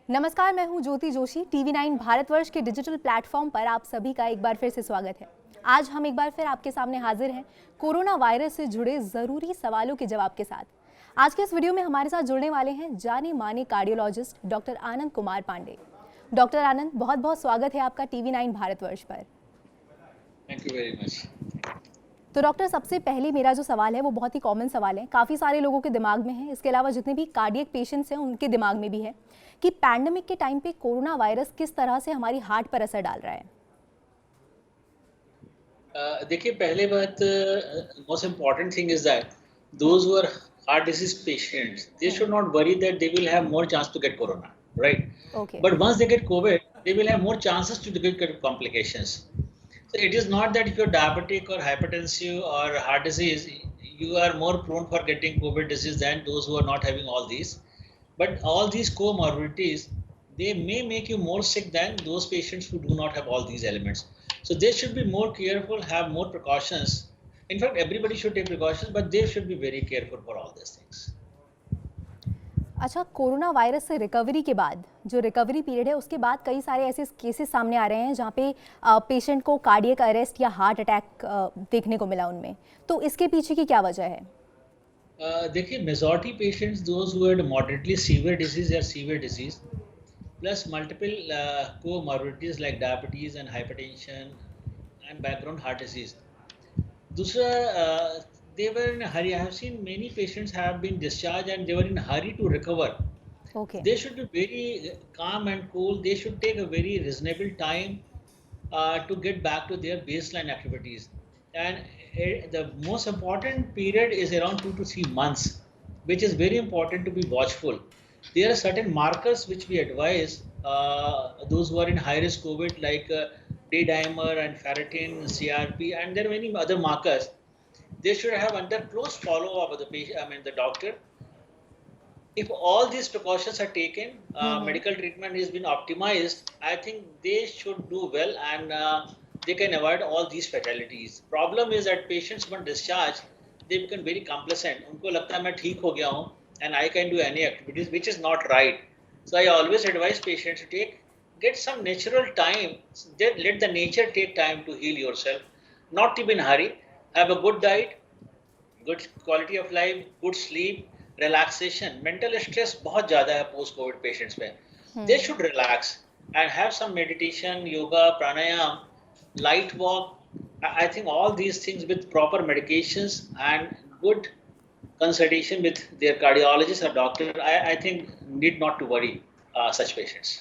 नमस्कार, मैं हूं ज्योति जोशी। टीवी9 भारतवर्ष के डिजिटल प्लेटफॉर्म पर आप सभी का एक बार फिर से स्वागत है। आज हम एक बार फिर आपके सामने हाजिर हैं कोरोना वायरस से जुड़े जरूरी सवालों के जवाब के साथ। आज के इस वीडियो में हमारे साथ जुड़ने वाले हैं जाने माने cardiologist doctor Anand Kumar Pandey. Doctor आनंद, बहुत बहुत स्वागत है आपका टीवी9 भारतवर्ष पर। Thank you very much. तो डॉक्टर, सबसे पहले मेरा जो सवाल है वो बहुत ही कॉमन सवाल है, काफ़ी सारे लोगों के दिमाग में है, इसके अलावा जितने भी कार्डियक पेशेंट्स हैं उनके दिमाग में भी है कि पैंडेमिक के टाइम पे कोरोना वायरस किस तरह से हमारी हार्ट पर असर डाल रहा है। देखिए, पहले बात, most important thing is that those who are heart disease patients they should not worry that they will have more chance to get corona, right? Okay. But once they get COVID they will have more chances to get complications. So it is not that if you're diabetic or hypertensive or heart disease, you are more prone for getting COVID disease than those who are not having all these. But all these comorbidities, they may make you more sick than those patients who do not have all these elements. So they should be more careful, have more precautions. In fact, everybody should take precautions, but they should be very careful for all these things. अच्छा, corona virus से recovery के बाद जो recovery period है उसके बाद कई सारे ऐसे केसेस सामने आ रहे हैं जहाँ पे पेशेंट को कार्डियक अरेस्ट या हार्ट अटैक देखने को मिला उनमें, तो इसके पीछे की क्या वजह है? देखिए, majority patients those who had moderately severe disease या severe disease plus multiple comorbidities like diabetes and hypertension and background heart disease. दूसरा, they were in a hurry. I have seen many patients have been discharged and they were in a hurry to recover. Okay. They should be very calm and cool. They should take a very reasonable time to get back to their baseline activities. And the most important period is around 2 to 3 months, which is very important to be watchful. There are certain markers which we advise those who are in high risk COVID, like D-dimer and ferritin, CRP, and there are many other markers. They should have under close follow-up of the patient, the doctor. If all these precautions are taken, medical treatment has been optimized, I think they should do well and they can avoid all these fatalities. Problem is that patients when discharged, they become very complacent. उनको लगता है मैं ठीक हो गया हूँ and I can do any activities, which is not right. So I always advise patients to get some natural time. Let the nature take time to heal yourself, not to be in a hurry. Have a good diet, good quality of life, good sleep, relaxation. Mental stress बहुत ज़्यादा है post COVID patients में. They should relax and have some meditation, yoga, pranayam, light walk. I think all these things with proper medications and good consultation with their cardiologist or doctor, I think need not to worry such patients.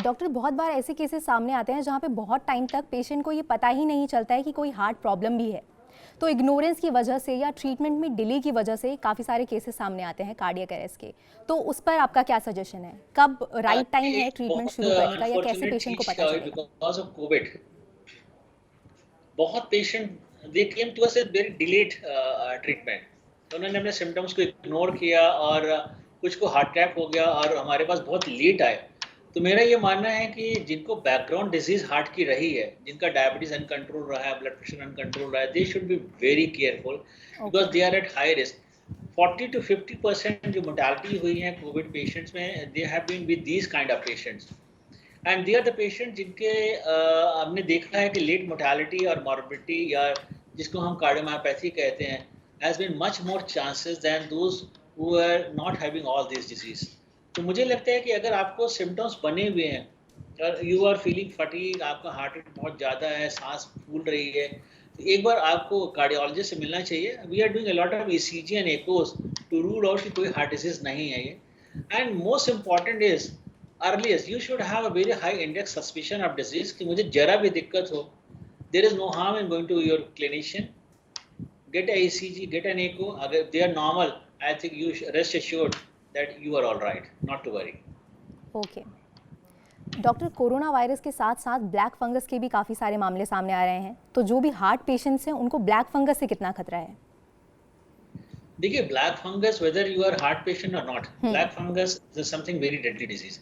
Doctor, बहुत बार ऐसे cases सामने आते हैं जहाँ पे बहुत time तक patient को ये पता ही नहीं चलता है कि कोई हार्ट प्रॉब्लम भी है, तो इग्नोरेंस की वजह से या ट्रीटमेंट में डिले की वजह से काफ़ी सारे केसेस सामने आते हैं कार्डियक अरेस्ट के, तो उस पर आपका क्या सजेशन है? कब राइट टाइम है ट्रीटमेंट शुरू करने का या कैसे पेशेंट को पता चलेगा? बिकॉज ऑफ कोविड बहुत patient they came to us with very delayed treatment. तो उन्होंने अपने सिम्टम्स को इग्नोर किया और कुछ को हार्ट अटैक हो गया और हमारे पास बहुत लेट आए. तो मेरा ये मानना है कि जिनको बैकग्राउंड डिजीज हार्ट की रही है, जिनका डायबिटीज अनकंट्रोल रहा है, ब्लड प्रेशर अनकंट्रोल रहा है, they should be very careful because they are at high risk. 40 to 50% जो मोर्टालिटी हुई है कोविड पेशेंट्स में, they have been with these kind of patients and they are the patient जिनके हमने देखा है कि लेट मोर्टालिटी और मॉर्बिडिटी या जिसको हम कार्डियोमायोपैथी कहते हैं has been much more chances than those who are not having all this disease. तो मुझे लगता है कि अगर आपको सिम्टम्स बने हुए हैं और यू आर फीलिंग फटीग, आपका हार्ट रेट बहुत ज़्यादा है, सांस फूल रही है, तो एक बार आपको कार्डियोलॉजिस्ट से मिलना चाहिए. We are doing a lot of ECG and echoes to rule out कि कोई हार्ट डिजीज नहीं है ये. And most important is earliest you should have a very high index suspicion of disease कि मुझे जरा भी दिक्कत हो, there is no harm in going to your clinician, get a ECG, get an echo. अगर they are normal, I think you rest assured that you are all right, not to worry. Okay doctor, corona virus के साथ साथ black fungus के भी काफ़ी सारे मामले सामने आ रहे हैं, तो जो भी हार्ट पेशेंट्स हैं उनको ब्लैक फंगस से कितना खतरा है? देखिए, black fungus whether you are heart patient और not, black fungus is something very deadly disease.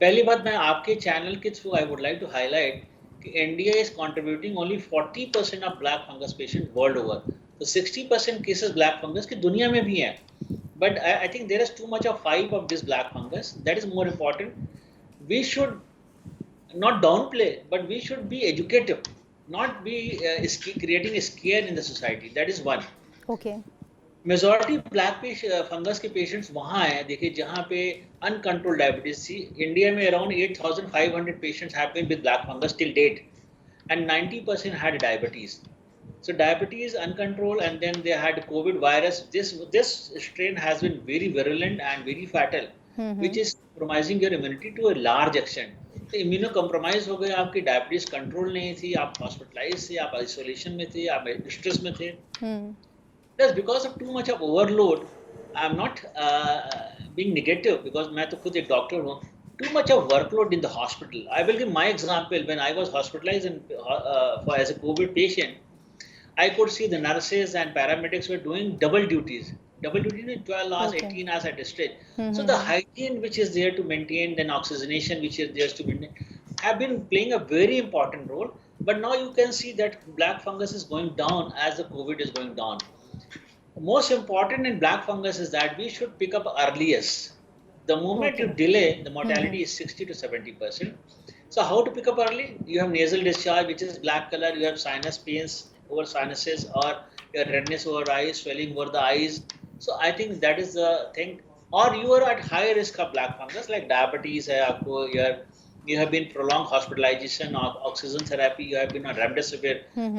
पहली बात, मैं आपके चैनल के through I would like to highlight कि India is contributing only 40% of black fungus patient world over. तो 60% cases black fungus की दुनिया में भी हैं. But I think there is too much of hype of this black fungus. That is more important. We should not downplay, but we should be educative, not be creating a scare in the society. That is one. Okay majority black fungus के patients वहाँ हैं देखिए जहाँ पे uncontrolled diabetes थी India में around 8,500 patients have been with black fungus till date and 90% had diabetes. So diabetes uncontrolled and then they had COVID virus. This strain has been very virulent and very fatal, which is compromising your immunity to a large extent. तो immuno compromise हो गए आपकी diabetes control नहीं थी आप hospitalise थे आप isolation में थे आप स्ट्रेस में थे. Yes, because of too much of overload, I'm not being negative because मैं तो खुद एक डॉक्टर हूँ. Too much of workload in the hospital. I will give my example. When I was hospitalized as a COVID patient, I could see the nurses and paramedics were doing double duties. Double duty means 12 hours, Okay. 18 hours at a stretch. So the hygiene which is there to maintain, then oxygenation which is there to maintain, have been playing a very important role. But now you can see that black fungus is going down as the COVID is going down. Most important in black fungus is that we should pick up earliest. The moment you delay, the mortality is 60 to 70%. So how to pick up early? You have nasal discharge, which is black color. You have sinus pains over sinuses, or your redness over eyes, swelling over the eyes. So I think that is the thing. Or you are at high risk of black fungus, like diabetes. You have been prolonged hospitalization of oxygen therapy. You have been on remdesivir.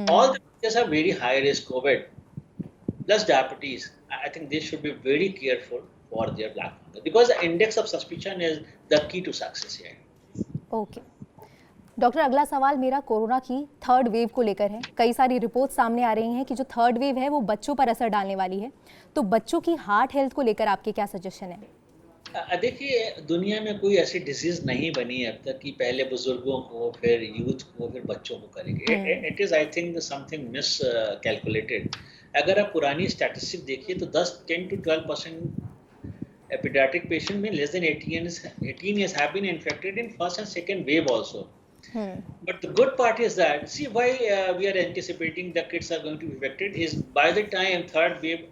All the cases are very high risk COVID. Plus diabetes, I think they should be very careful for their black fungus because the index of suspicion is the key to success here. Okay doctor अगला सवाल मेरा corona की third wave को लेकर है. कई सारी report सामने आ रही हैं कि जो थर्ड वेव है वो बच्चों पर असर डालने वाली है. तो बच्चों की हार्ट हेल्थ को लेकर आपके क्या सजेशन है? देखिए दुनिया में कोई ऐसी डिजीज नहीं बनी है अब तक कि पहले बुजुर्गों को फिर यूथ को फिर बच्चों को करेंगे. It is I think something miss calculated. अगर आप पुरानी स्टैटिस्टिक देखिए तो 10 to 12% pediatric patient में less than 18 years have been infected in first and second wave also. But the good part is that, see why we are anticipating the kids are going to be infected is by the time third wave,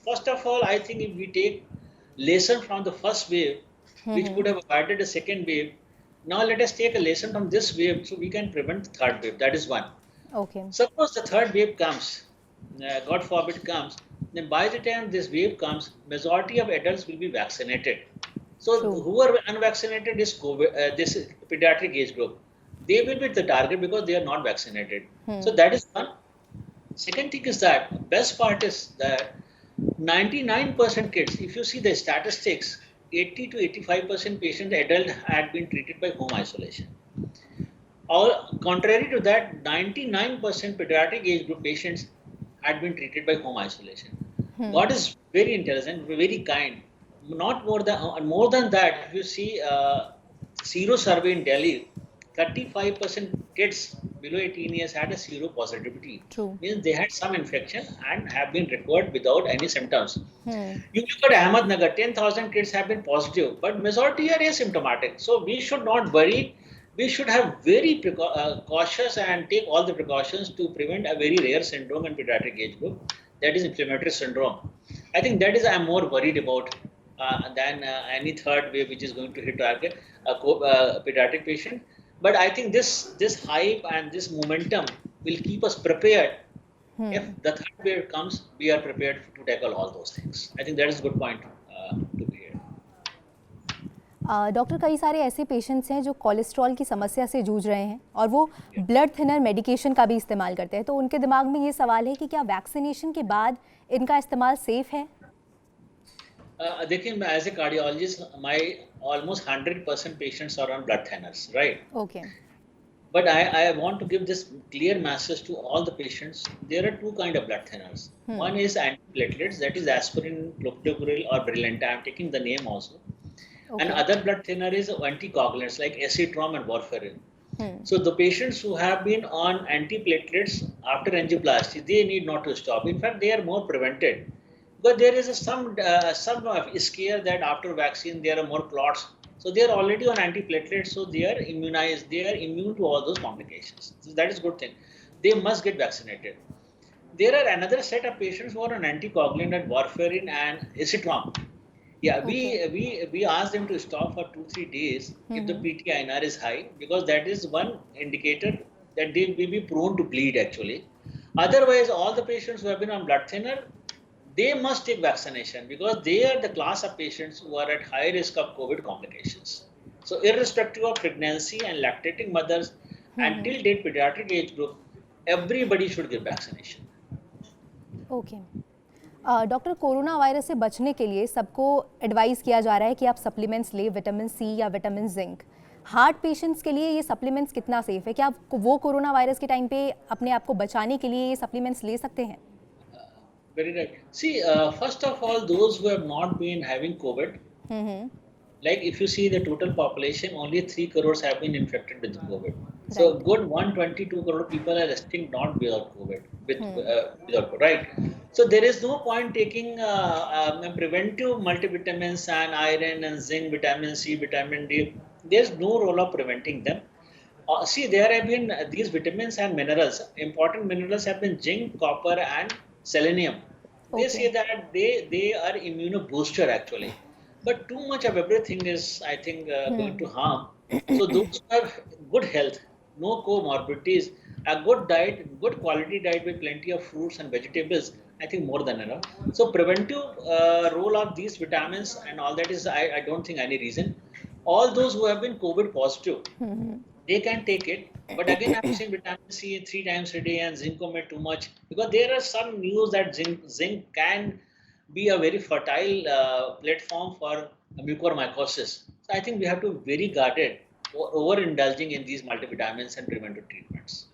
first of all, I think if we take lesson from the first wave, which could have avoided the second wave, now let us take a lesson from this wave so we can prevent the third wave. That is one. Okay Suppose the third wave comes, God forbid comes, then by the time this wave comes, majority of adults will be vaccinated. So True. who are unvaccinated is COVID, this pediatric age group. They will be the target because they are not vaccinated. So that is one. Second thing is that best part is that 99% kids, if you see the statistics, 80 to 85% patient adult had been treated by home isolation. Or contrary to that, 99% pediatric age group patients had been treated by home isolation. God is very intelligent, very kind. More than that, if you see zero survey in Delhi, 35% kids below 18 years had a zero positivity. True. Means they had some infection and have been recovered without any symptoms. You look at Ahmednagar, 10,000 kids have been positive, but majority are asymptomatic. So we should not worry. We should have very cautious and take all the precautions to prevent a very rare syndrome in pediatric age group, that is inflammatory syndrome. I think that is I'm more worried about than any third wave which is going to hit target a pediatric patient. But I think this hype and this momentum will keep us prepared. If the third wave comes, we are prepared to tackle all those things. I think that is a good point to be here. Doctor कई सारे ऐसे patients हैं जो cholesterol की समस्या से जूझ रहे हैं और वो ब्लड थिनर मेडिकेशन का भी इस्तेमाल करते हैं. तो उनके दिमाग में ये सवाल है कि क्या वैक्सीनेशन के बाद इनका इस्तेमाल सेफ है? देखिए मैं as a cardiologist my almost 100% patients are on blood thinners, right? Okay But I want to give this clear message to all the patients. There are two kind of blood thinners. One is antiplatelets, that is aspirin, clopidogrel or Brilinta. I'm taking the name also. And other blood thinner is anticoagulants like acetrom and warfarin. So the patients who have been on antiplatelets after angioplasty, they need not to stop. In fact, they are more prevented. But there is some scare that after vaccine there are more clots. So they are already on antiplatelets, so they are immunized. They are immune to all those complications. So that is a good thing. They must get vaccinated. There are another set of patients who are on anticoagulant and warfarin and acetron. Yeah, okay. we ask them to stop for 2 3 days if the PTINR is high, because that is one indicator that they will be prone to bleed actually. Otherwise, all the patients who have been on blood thinner, they must take vaccination because they are the class of patients who are at high risk of COVID complications. So, irrespective of pregnancy and lactating mothers and till date pediatric age group, everybody should get vaccination. Okay. Doctor, corona virus से बचने के लिए सबको advice किया जा रहा है कि आप सप्लीमेंट्स लें, विटामिन सी या विटामिन जिंक। हार्ट पेशेंट्स के लिए ये सप्लीमेंट्स कितना सेफ है? क्या आप वो कोरोना वायरस के टाइम पे अपने आप को बचाने के लिए ये सप्लीमेंट्स ले सकते हैं? Very right. See, first of all, those who have not been having COVID, hmm. like if you see the total population, only 3 crores have been infected with COVID. So Right. good 122 crore people are resting not without COVID, without COVID, right? So there is no point taking preventive multivitamins and iron and zinc, vitamin C, vitamin D. There's no role of preventing them. See, there have been these vitamins and minerals. Important minerals have been zinc, copper, and selenium. They Okay. say that they are immunobooster actually, but too much of everything is, I think, going to harm. So those who have good health, no comorbidities, a good diet, good quality diet with plenty of fruits and vegetables, I think more than enough. So preventive role of these vitamins and all that is, I don't think any reason. All those who have been COVID positive, they can take it. But again, I'm saying vitamin C 3 times a day and zincomet too much, because there are some news that zinc can be a very fertile platform for mucormycosis. So I think we have to be very guarded overindulging in these multivitamins and preventive treatments.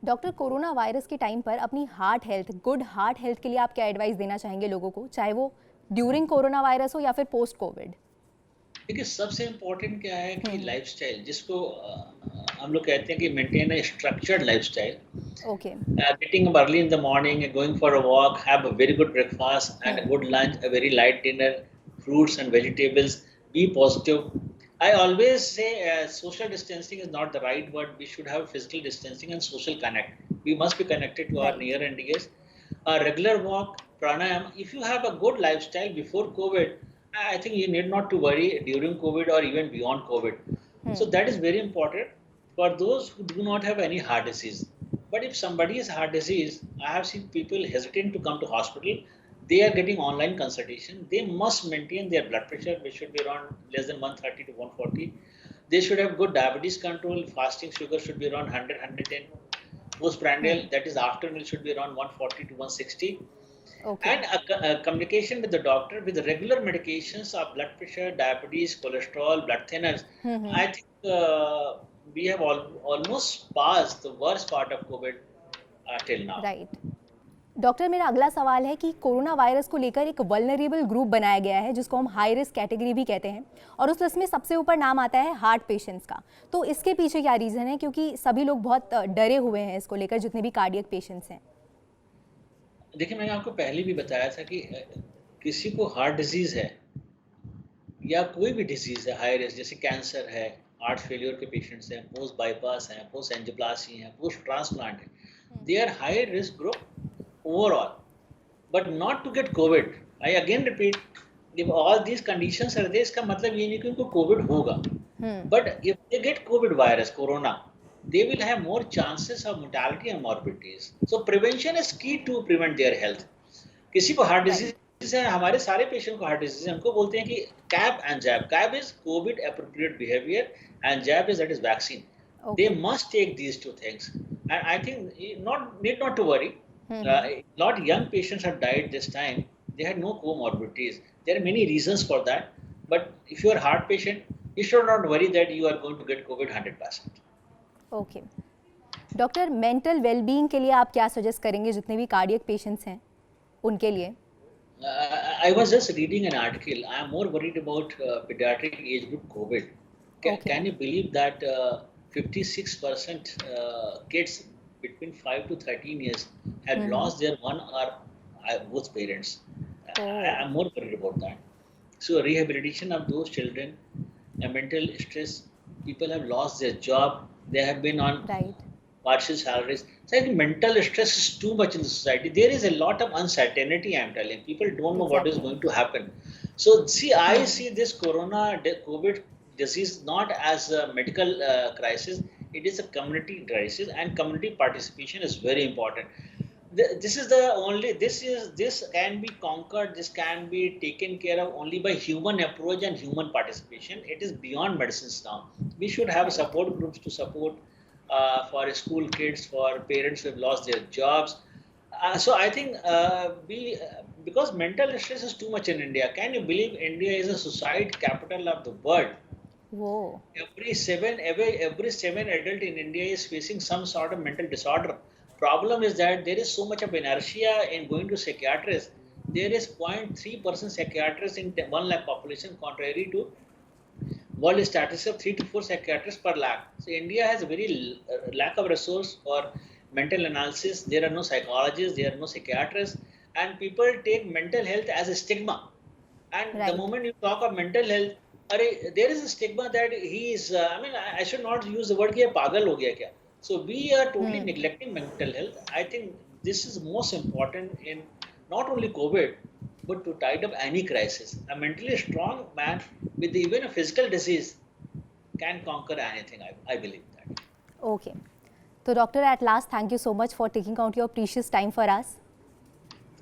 Doctor, corona virus के time पर अपनी heart health, good heart health के लिए आप क्या advice देना चाहेंगे लोगों को, चाहे वो ड्यूरिंग कोरोना वायरस हो या फिर पोस्ट कोविड? देखिए, सबसे इम्पोर्टेंट क्या है कि लाइफस्टाइल, जिसको हम लोग कहते हैं कि maintain a structured lifestyle. Okay. Getting up early in the morning and going for a walk, have a very good breakfast and a good lunch, a very light dinner, fruits and vegetables, be positive. I always say social distancing is not the right word. We should have physical distancing and social connect. We must be connected to our Right. near and dears. A regular walk, pranayam. If you have a good lifestyle before COVID, I think you need not to worry during COVID or even beyond COVID. So that is very important for those who do not have any heart disease. But if somebody has heart disease, I have seen people hesitant to come to hospital. They are getting online consultation. They must maintain their blood pressure, which should be around less than 130 to 140. They should have good diabetes control. Fasting sugar should be around 100, 110. Postprandial, that is afternoon, should be around 140 to 160. Okay. And a communication with the doctor with the regular medications of blood pressure, diabetes, cholesterol, blood thinners. I think we have almost passed the worst part of COVID till now. Right. Doctor, मेरा अगला सवाल है कि corona virus को लेकर एक vulnerable group बनाया गया है जिसको हम हाई रिस्क कैटेगरी भी कहते हैं, और उस लिस्ट में सबसे ऊपर नाम आता है हार्ट पेशेंट्स का। तो इसके पीछे क्या रीज़न है, क्योंकि सभी लोग बहुत डरे हुए हैं इसको लेकर, जितने भी कार्डियक पेशेंट्स हैं? देखिए, मैंने आपको पहले भी बताया था कि किसी को हार्ट डिजीज है या कोई भी डिजीज है हाई रिस्क, जैसे कैंसर है, हार्ट फेलियर के पेशेंट्स हैं, पोस्ट बाईपास हैं, पोस्ट एंजियोप्लास्टी हैं, पोस्ट ट्रांसप्लांट है, they are high risk group overall, but not to get COVID. I again repeat, if all these conditions are there, इसका मतलब ये नहीं कि उनको कोविड होगा. But if they get COVID virus, corona, they will have more chances of mortality and morbidities. So prevention is key to prevent their health. किसी को heart disease है, हमारे सारे पेशेंट को हार्ट डिजीज है, उनको बोलते हैं कि cab and jab. Cab is COVID appropriate behaviour and jab is that is vaccine. They must take these two things, and I think need not to worry. Lot young patients have died this time. They had no comorbidities. There are many reasons for that, but if you are a heart patient, you should not worry that you are going to get COVID 100%. Okay. Doctor, mental wellbeing के लिए आप क्या suggest करेंगे जितने भी cardiac patients हैं उनके लिए? I was just reading an article. I am more worried about pediatric age group COVID. Can you believe that 56% kids between 5 to 13 years had lost their one or both parents? I am more worried about that. So rehabilitation of those children, mental stress, people have lost their job. They have been on right. partial salaries. So I think mental stress is too much in the society. There is a lot of uncertainty, I'm telling. People don't know what is Exactly. going to happen. So see, I Hmm. see this COVID disease not as a medical crisis. It is a community crisis, and community participation is very important. This is the only this can be conquered, this can be taken care of only by human approach and human participation. It is beyond medicines now. We should have Right. support groups to support for school kids, for parents who have lost their jobs. So I think we because mental stress is too much in India. Can you believe India is a suicide capital of the world? Whoa. Every seven adult in India is facing some sort of mental disorder. Problem is that there is so much of inertia in going to psychiatrists. There is 0.3% psychiatrists in 1 lakh population, contrary to world statistics of 3 to 4 psychiatrists per lakh. So India has a very lack of resource for mental analysis. There are no psychologists, there are no psychiatrists, and people take mental health as a stigma. And the Right. moment you talk of mental health, there is a stigma that he is, I mean, I should not use the word कि ये पागल हो गया क्या. So we are totally Hmm. neglecting mental health. I think this is most important in not only COVID, but to tide up any crisis. A mentally strong man with even a physical disease can conquer anything. I believe that. Okay. So, doctor, at last, thank you so much for taking out your precious time for us.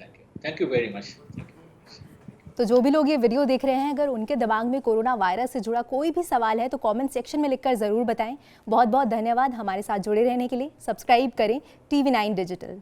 Thank you. Thank you very much. Thank you. तो जो भी लोग ये video देख रहे हैं, अगर उनके दिमाग में कोरोना वायरस से जुड़ा कोई भी सवाल है तो कमेंट सेक्शन में लिखकर ज़रूर बताएं। बहुत बहुत धन्यवाद हमारे साथ जुड़े रहने के लिए। सब्सक्राइब करें TV9 डिजिटल।